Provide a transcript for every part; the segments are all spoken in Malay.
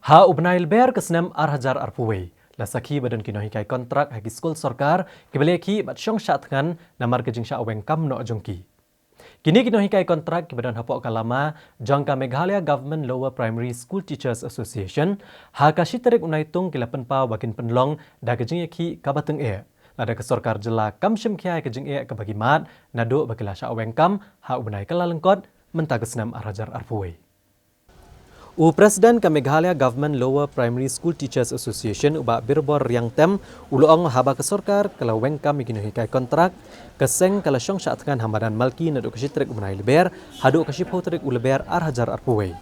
Ha ubnail ber kesnem arhajar arpuwe. La sakhi badan kinohikai kontrak hagi skul sorkar kibeleki bat syong syatngan namar kejing sya aweng kam no jongki. Kini kinohikai kontrak kibadan hapok kalama jangka Meghalaya Government Lower Primary School Teachers Association ha kasiterik unaitung kilapan pau bakin penlong da kejing yakhi kabateng e. Lada ke sorkar jela kam syem kiai kejing e kabagi mat nado bakila sya aweng kam ha ubnai kalalengkot mentag kesnem arhajar arpuwe. Presiden ke Meghalaya Government Lower Primary School Teachers Association ubak birbor riang tem uloong haba ke sorkar kalau wengkam iginohikai kontrak keseng kalau syong syatkan hamadan malki naduk kesitrik ubenai leber haduk kesipho trik uleber arhajar arpuwe.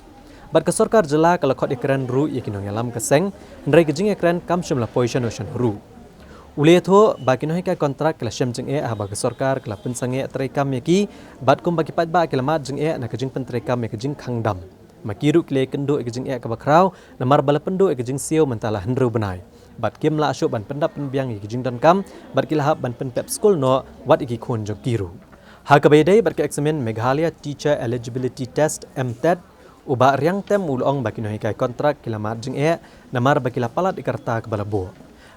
Bat ke sorkar jela kalau kod ekran ru ikinong yalam keseng ndrai kejing ekran kam syumla position ocean ru. Ule itu baginohikai kontrak kalau syam jeng haba ke sorkar kalau pensange terekam yaki bat kum bagi patba kelamat jeng na kejing penterekam kejing kangdam. Makiru kile kendo ekejing kabakrau namar bala pendo ekejing siu mentala hendro benai bat kim la asyuk ban pendap penbiang ekejing dan kam bat kilahap ban penpep school no wat iki khon jok kiru ha kabaidai bat ke eksamen Meghalaya Teacher Eligibility Test MTET uba riang tem ulong bakinohikai kontrak kilamat jing namar bakila palat ikarta kebala bo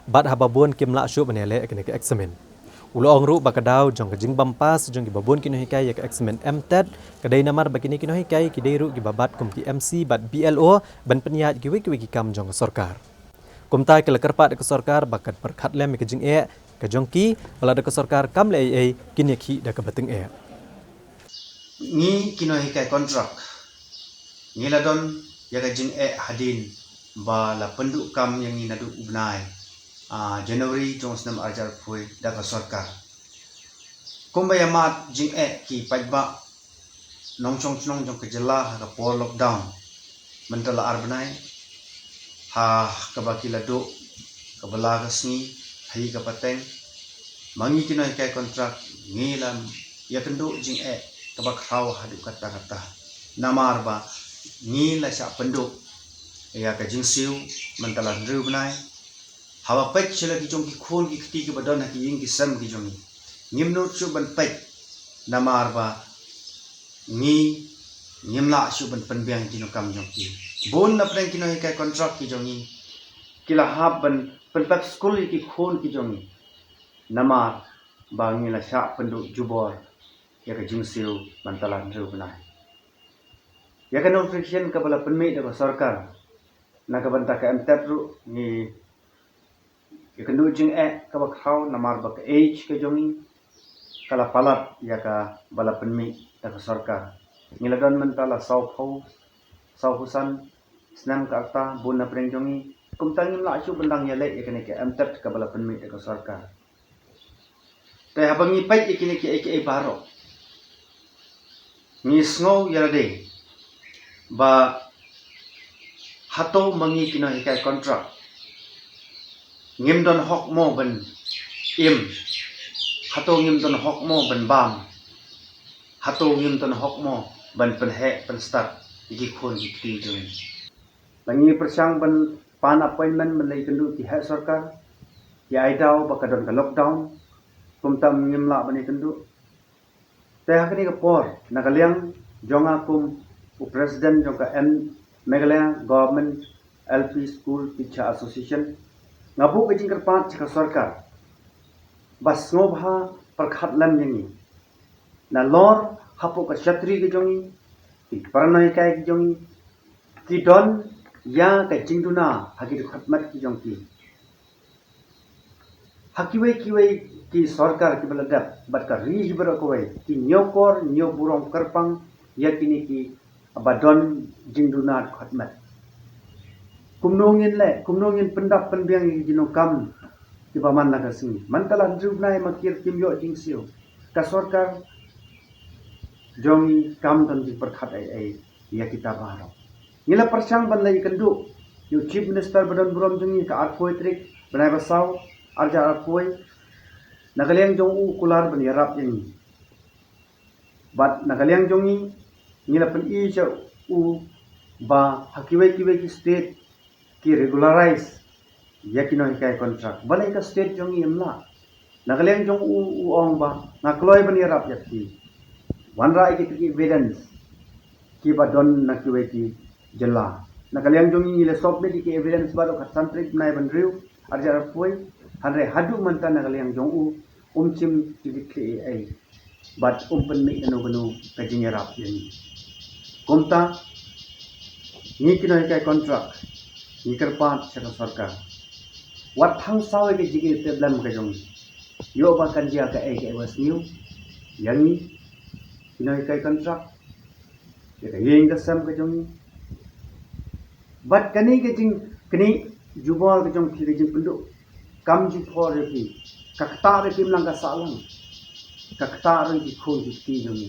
bat hababun kim la asyuk benele ekene ke eksamen Ulong ru bakadau jong kejing bampas jong gibabun kinohikai yak eksamen MTET kadai namar bakini kinohikai kidai ru gibabat kumti MC bat BLO ban penyat giwi kam jong sorkar. Kumtai kala kerpat ke sorkar bakat perkhat lem kejing ke jongki balada ke sorkar kam le kini ki da kebateng Ni kinohikai kontrak. Ni ladon ya kejing hadin ba la penduk kam yang ni nadu ubnai. Januari jong senam ajar pui daga sorkar. Kumbaya mat jing ki pajba nongchong chnong jong kejela ha por lockdown. Mentala arbanai ha kabaki ladu kabala kasni hai kapateng mangi kinoi kai kontrak ngilam ya kendu jing kabak haw hadu kata namar ba ngila sya penduk ya ka jing siu mentala ndru banai hawa pek chila ki jong ki khon ki khti ki badon ha ki ying ki sam ki jong ngimno chu ban pek namar ba ngi ngimla chu ban penbiang ki no kam jong ki bon na preng ki no kai kontrak ki jong ni kila hab ban penpek school ki khon ki jong ni namar ba ngila sha penduk jubor ya ka jing siu ban talan ru banai ya ka notification ka bala penme da sarkar na ka banta ka MTET ru ni ya kendu jing ka bak haw namar bak age ke jongi kala palat ya ka bala penmi da ka sarkar ngiladan mentala sau husan senam ka akta bun na preng jongi kumtangim la chu bendang ya le ya kene ke MTET ka bala penmi da ka sarkar te habangi pai ikini ke baro ni snow ya de ba hato mangi kino ikai kontrak ngim don hok mo ben im hato ngim don hok mo ben bam hato ngim don hok mo ben pen start iki khon ki ti jeng langi persang ben pan appointment ben lei kendu ki ha sarkar ki aidau bakadon ka lockdown kumtam ngim la ben kendu te hakni ka por nagaliang jonga kum president jongka Meghalaya Government LP School Teacher Association ngabu kejing kerpat cika sarkar bas ngobha perkhat lam yangi na lor hapo ka chatri ke jongi ti paranai kai ke jongi ti don ya ka jingduna hagi khatmat ki jongki hakiwe ki sarkar ki baladap bat ka ri hibra ko wai ki nyokor nyoburong karpang yakini ki abadon jingduna khatmat kumnongin pendap penbiang jino kam di paman naga sini mantala drubnai makir kimyo jing siu ka sarkar jongi kam dan di perkhat ya kita baro ngila persang ban lai kendu yu chief minister badan burom jongi ka arpoi trik banai basau arja arpoi nagaliang jong u kular ban yarap yang bat nagaliang jongi ngila pen i cha u ba hakiwe ki state ki regularize yakino kai kontrak balai ka state jong imla nagaliang jong u ong ba nakloi ban yarap yakti wanra ki evidence ki ba don nakiwe ki jela Nakaliang jong ni le sok di ke evidence baru kat santri nai bandriu arjar pui hanre hadu mantan nakaliang jong chim tiki ai but pen mi ganu kajing rap yani komta ni kinoi kai kontrak ni kerpat saka sarkar wat thang sawe ke jigi teblam ka jong yo ba kan dia ka ai was new yani kinoi kai kontrak ya yeng ka sam ka jong but kani ke jing kani jubal ke jong ki jing penduk kam ji for ki kakta re kim lang ka salang kakta re ki khoi ki jong